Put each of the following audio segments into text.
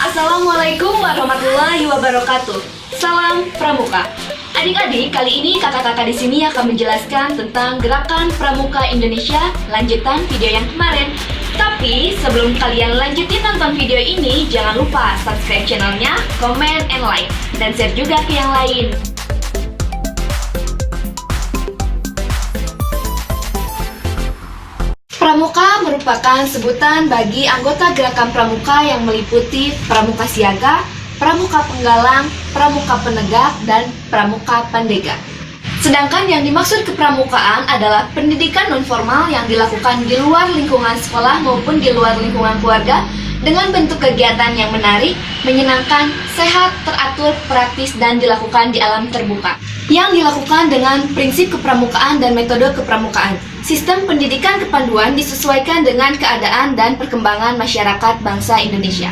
Assalamualaikum warahmatullahi wabarakatuh. Salam Pramuka. Adik-adik, kali ini kakak-kakak di sini akan menjelaskan tentang gerakan Pramuka Indonesia lanjutan video yang kemarin. Tapi sebelum kalian lanjutin nonton video ini, jangan lupa subscribe channelnya, comment, and like, dan share juga ke yang lain. Pramuka merupakan sebutan bagi anggota gerakan pramuka yang meliputi pramuka siaga, pramuka penggalang, pramuka penegak, dan pramuka pandega. Sedangkan yang dimaksud kepramukaan adalah pendidikan nonformal yang dilakukan di luar lingkungan sekolah maupun di luar lingkungan keluarga dengan bentuk kegiatan yang menarik, menyenangkan, sehat, teratur, praktis, dan dilakukan di alam terbuka. Yang dilakukan dengan prinsip kepramukaan dan metode kepramukaan. Sistem pendidikan kepanduan disesuaikan dengan keadaan dan perkembangan masyarakat bangsa Indonesia.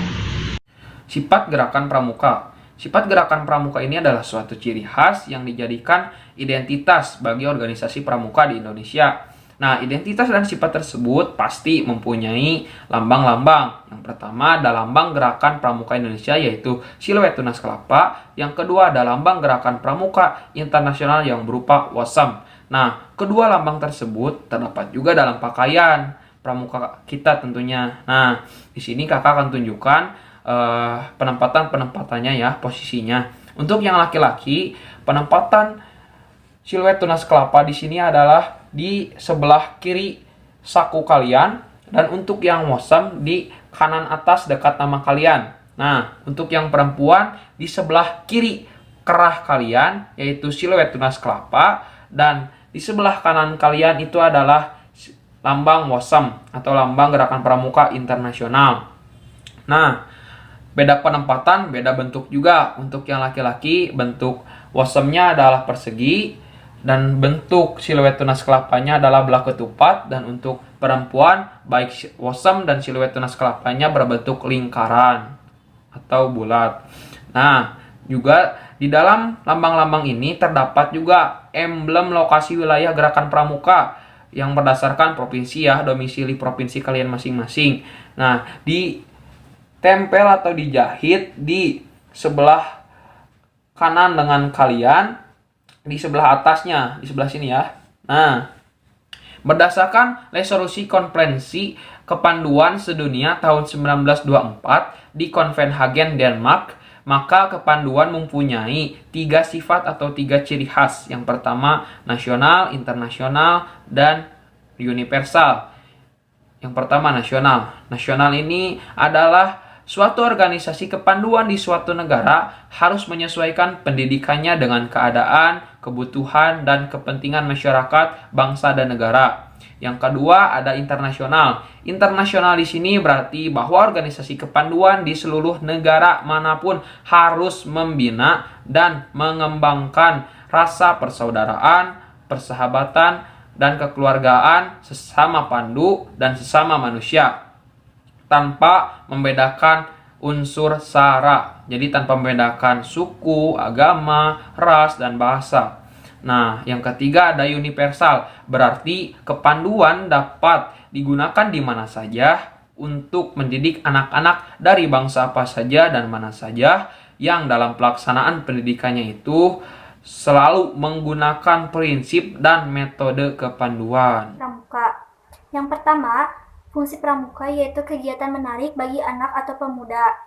Sifat gerakan pramuka. Sifat gerakan pramuka ini adalah suatu ciri khas yang dijadikan identitas bagi organisasi pramuka di Indonesia. Nah, identitas dan sifat tersebut pasti mempunyai lambang-lambang. Yang pertama ada lambang gerakan pramuka Indonesia yaitu siluet tunas kelapa. Yang kedua ada lambang gerakan pramuka internasional yang berupa wasam. Nah, kedua lambang tersebut terdapat juga dalam pakaian pramuka kita tentunya. Nah, di sini kakak akan tunjukkan penempatan-penempatannya ya, posisinya. Untuk yang laki-laki, penempatan siluet tunas kelapa di sini adalah di sebelah kiri saku kalian, dan untuk yang wasam di kanan atas dekat nama kalian. Nah, untuk yang perempuan di sebelah kiri kerah kalian yaitu siluet tunas kelapa, dan di sebelah kanan kalian itu adalah lambang wasam atau lambang gerakan pramuka internasional. Nah, beda penempatan, beda bentuk juga. Untuk yang laki-laki, bentuk wasamnya adalah persegi, dan bentuk siluet tunas kelapanya adalah belah ketupat. Dan untuk perempuan, baik wasam dan siluet tunas kelapanya berbentuk lingkaran atau bulat. Nah, juga di dalam lambang-lambang ini terdapat juga emblem lokasi wilayah gerakan pramuka yang berdasarkan provinsi ya, domisili provinsi kalian masing-masing. Nah, ditempel atau dijahit di sebelah kanan lengan kalian, di sebelah atasnya, di sebelah sini ya. Nah, berdasarkan resolusi konferensi kepanduan sedunia tahun 1924 di Copenhagen, Denmark, maka kepanduan mempunyai 3 sifat atau 3 ciri khas. Yang pertama, nasional, internasional, dan universal. Yang pertama, nasional. Nasional ini adalah suatu organisasi kepanduan di suatu negara harus menyesuaikan pendidikannya dengan keadaan, kebutuhan, dan kepentingan masyarakat, bangsa, dan negara. Yang kedua ada internasional. Internasional di sini berarti bahwa organisasi kepanduan di seluruh negara manapun harus membina dan mengembangkan rasa persaudaraan, persahabatan, dan kekeluargaan sesama pandu dan sesama manusia, tanpa membedakan unsur sara. Jadi tanpa membedakan suku, agama, ras, dan bahasa. Nah, yang ketiga ada universal. Berarti kepanduan dapat digunakan di mana saja untuk mendidik anak-anak dari bangsa apa saja dan mana saja, yang dalam pelaksanaan pendidikannya itu selalu menggunakan prinsip dan metode kepanduan. Pramuka. Yang pertama, fungsi pramuka yaitu kegiatan menarik bagi anak atau pemuda.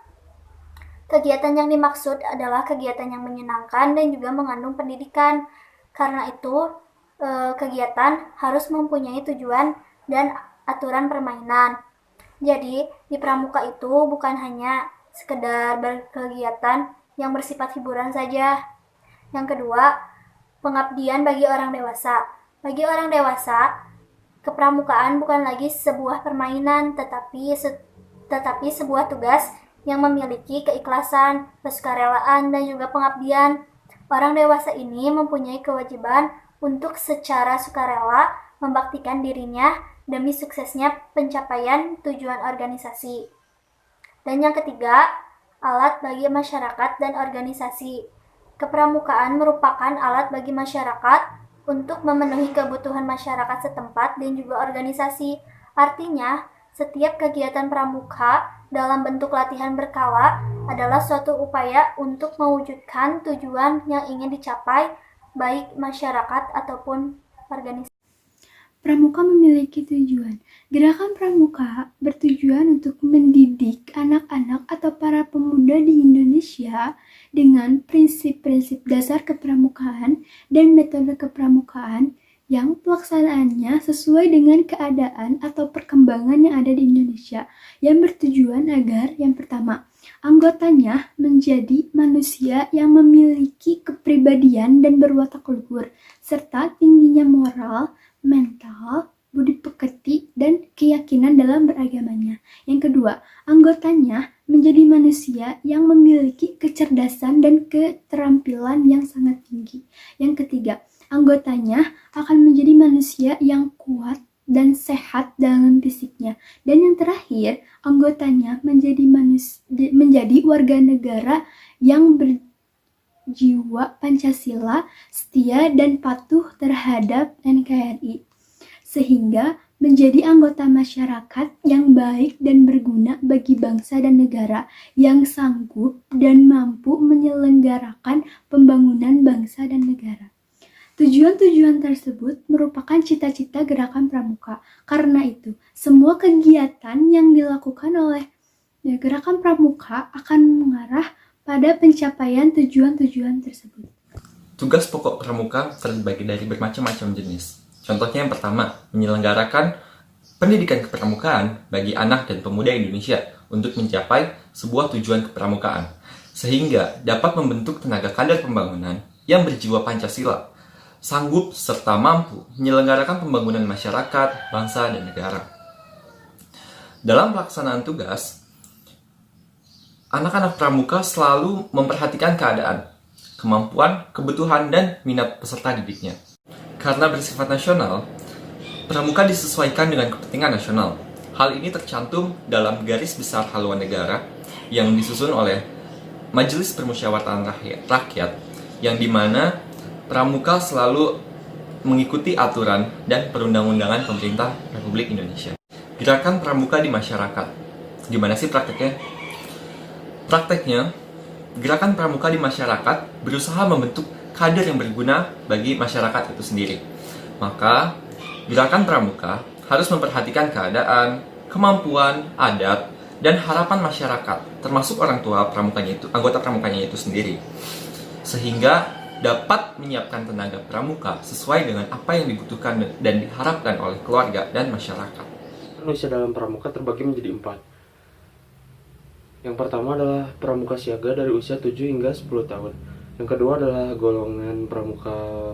Kegiatan yang dimaksud adalah kegiatan yang menyenangkan dan juga mengandung pendidikan. Karena itu, kegiatan harus mempunyai tujuan dan aturan permainan. Jadi, di pramuka itu bukan hanya sekedar berkegiatan yang bersifat hiburan saja. Yang kedua, pengabdian bagi orang dewasa. Bagi orang dewasa, kepramukaan bukan lagi sebuah permainan, tetapi sebuah tugas yang memiliki keikhlasan, kesukarelaan, dan juga pengabdian. Orang dewasa ini mempunyai kewajiban untuk secara sukarela membaktikan dirinya demi suksesnya pencapaian tujuan organisasi. Dan yang ketiga, alat bagi masyarakat dan organisasi. Kepramukaan merupakan alat bagi masyarakat untuk memenuhi kebutuhan masyarakat setempat dan juga organisasi. Artinya, setiap kegiatan pramuka dalam bentuk latihan berkala adalah suatu upaya untuk mewujudkan tujuan yang ingin dicapai, baik masyarakat ataupun organisasi. Pramuka memiliki tujuan. Gerakan Pramuka bertujuan untuk mendidik anak-anak atau para pemuda di Indonesia dengan prinsip-prinsip dasar kepramukaan dan metode kepramukaan yang pelaksanaannya sesuai dengan keadaan atau perkembangan yang ada di Indonesia, yang bertujuan agar yang pertama, anggotanya menjadi manusia yang memiliki kepribadian dan berwatak luhur, serta tingginya moral, mental, budi pekerti, dan keyakinan dalam beragamanya. Yang kedua, anggotanya menjadi manusia yang memiliki kecerdasan dan keterampilan yang sangat tinggi. Yang ketiga, anggotanya akan menjadi manusia yang kuat dan sehat dalam fisiknya. Dan yang terakhir, anggotanya menjadi warga negara yang berjiwa Pancasila, setia dan patuh terhadap NKRI, sehingga menjadi anggota masyarakat yang baik dan berguna bagi bangsa dan negara, yang sanggup dan mampu menyelenggarakan pembangunan bangsa dan negara. Tujuan-tujuan tersebut merupakan cita-cita gerakan Pramuka. Karena itu, semua kegiatan yang dilakukan oleh gerakan Pramuka akan mengarah pada pencapaian tujuan-tujuan tersebut. Tugas pokok Pramuka terbagi dari bermacam-macam jenis. Contohnya yang pertama, menyelenggarakan pendidikan kepramukaan bagi anak dan pemuda Indonesia untuk mencapai sebuah tujuan kepramukaan, sehingga dapat membentuk tenaga kader pembangunan yang berjiwa Pancasila, sanggup serta mampu menyelenggarakan pembangunan masyarakat, bangsa, dan negara. Dalam pelaksanaan tugas, anak-anak pramuka selalu memperhatikan keadaan, kemampuan, kebutuhan, dan minat peserta didiknya. Karena bersifat nasional, pramuka disesuaikan dengan kepentingan nasional. Hal ini tercantum dalam garis besar haluan negara yang disusun oleh Majelis Permusyawaratan Rakyat, yang dimana pramuka selalu mengikuti aturan dan perundang-undangan pemerintah Republik Indonesia. Gerakan pramuka di masyarakat. Gimana sih prakteknya? Prakteknya, gerakan pramuka di masyarakat berusaha membentuk kader yang berguna bagi masyarakat itu sendiri. Maka, gerakan pramuka harus memperhatikan keadaan, kemampuan, adat, dan harapan masyarakat, termasuk orang tua pramukanya itu, anggota pramukanya itu sendiri. Sehingga dapat menyiapkan tenaga pramuka sesuai dengan apa yang dibutuhkan dan diharapkan oleh keluarga dan masyarakat. Usia dalam pramuka terbagi menjadi 4. Yang pertama adalah pramuka siaga dari usia 7 hingga 10 tahun. Yang kedua adalah golongan pramuka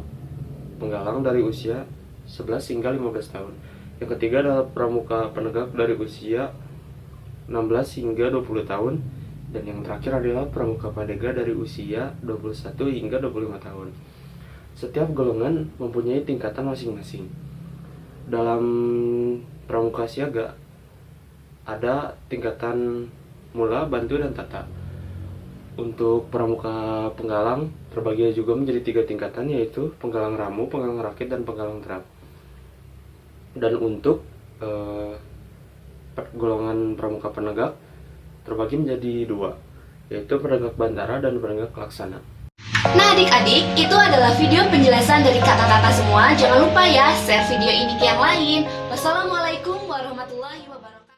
penggalang dari usia 11 hingga 15 tahun. Yang ketiga adalah pramuka penegak dari usia 16 hingga 20 tahun. Dan yang terakhir adalah pramuka padega dari usia 21 hingga 25 tahun. Setiap golongan mempunyai tingkatan masing-masing. Dalam pramuka siaga ada tingkatan mula, bantu, dan tata. Untuk pramuka penggalang terbagi juga menjadi 3 tingkatan, yaitu penggalang ramu, penggalang rakit, dan penggalang terap. Dan untuk golongan pramuka penegak terbagi menjadi 2, yaitu penegak bantara dan penegak laksana. Nah adik-adik, itu adalah video penjelasan dari kakak-kakak semua. Jangan lupa ya, share video ini ke yang lain. Wassalamualaikum